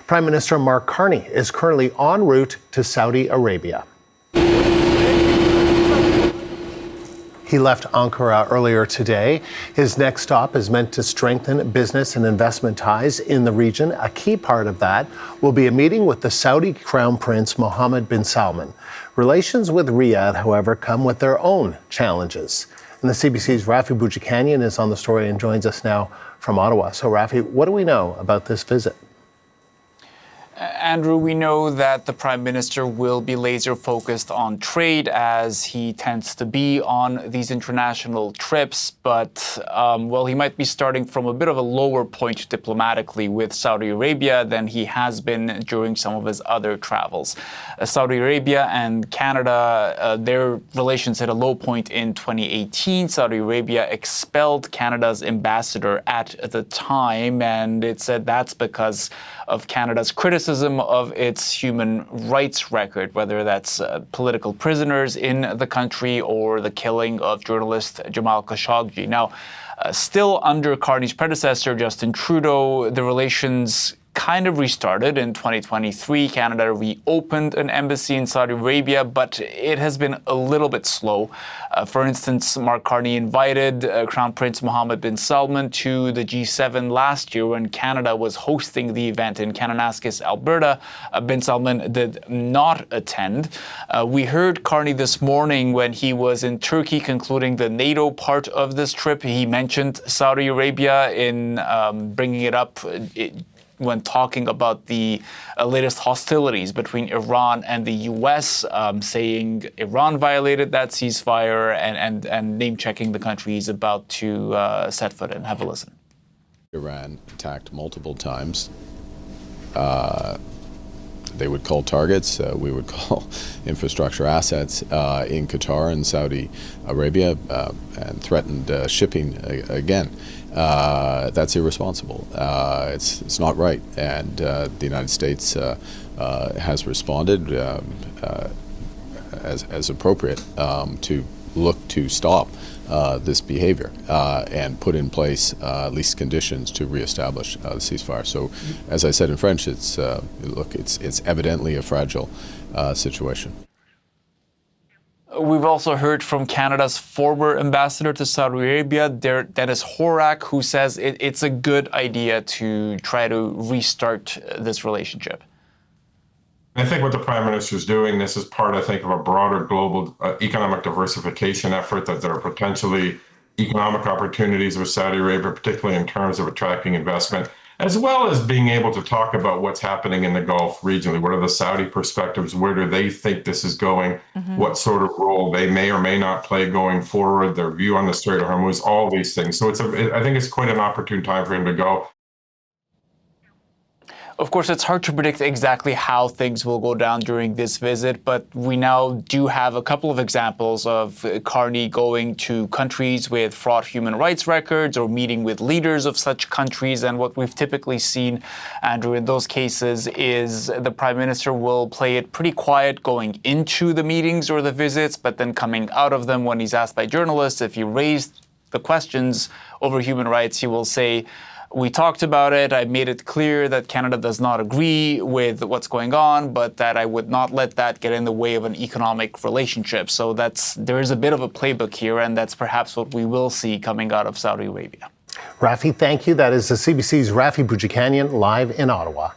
Prime Minister Mark Carney is currently en route to Saudi Arabia. He left Ankara earlier today. His next stop is meant to strengthen business and investment ties in the region. A key part of that will be a meeting with the Saudi Crown Prince Mohammed bin Salman. Relations with Riyadh, however, come with their own challenges. And the CBC's Rafi Boudjikanian is on the story and joins us now from Ottawa. So, Rafi, what do we know about this visit? Andrew, we know that the Prime Minister will be laser focused on trade, as he tends to be on these international trips. But, he might be starting from a bit of a lower point diplomatically with Saudi Arabia than he has been during some of his other travels. Saudi Arabia and Canada, their relations hit a low point in 2018. Saudi Arabia expelled Canada's ambassador at the time, and it said that's because of Canada's criticism of its human rights record, whether that's political prisoners in the country or the killing of journalist Jamal Khashoggi. Now, still under Carney's predecessor, Justin Trudeau, the relations kind of restarted in 2023. Canada reopened an embassy in Saudi Arabia, but it has been a little bit slow. For instance, Mark Carney invited Crown Prince Mohammed bin Salman to the G7 last year when Canada was hosting the event in Kananaskis, Alberta. Bin Salman did not attend. We heard Carney this morning when he was in Turkey concluding the NATO part of this trip. He mentioned Saudi Arabia in bringing it up when talking about the latest hostilities between Iran and the U.S., saying Iran violated that ceasefire and name-checking the country he's about to set foot in. Have a listen. Iran attacked multiple times. They would call targets, we would call infrastructure assets in Qatar and Saudi Arabia, and threatened shipping again. That's irresponsible. It's not right, and the United States has responded as appropriate to look to stop this behavior and put in place at least conditions to reestablish the ceasefire. So, as I said in French, it's evidently a fragile situation. We've also heard from Canada's former ambassador to Saudi Arabia, Dennis Horak, who says it's a good idea to try to restart this relationship. I think what the Prime Minister is doing, this is part, I think, of a broader global economic diversification effort, that there are potentially economic opportunities with Saudi Arabia, particularly in terms of attracting investment, as well as being able to talk about what's happening in the Gulf regionally. What are the Saudi perspectives? Where do they think this is going? What sort of role they may or may not play going forward, their view on the Strait of Hormuz, all these things. So I think it's quite an opportune time for him to go. Of course, it's hard to predict exactly how things will go down during this visit, but we now do have a couple of examples of Carney going to countries with fraught human rights records or meeting with leaders of such countries. And what we've typically seen, Andrew, in those cases is the Prime Minister will play it pretty quiet going into the meetings or the visits, but then coming out of them when he's asked by journalists if he raised the questions over human rights, he will say, "We talked about it. I made it clear that Canada does not agree with what's going on, but that I would not let that get in the way of an economic relationship." So there is a bit of a playbook here, and that's perhaps what we will see coming out of Saudi Arabia. Rafi, thank you. That is the CBC's Rafi Boudjikanian live in Ottawa.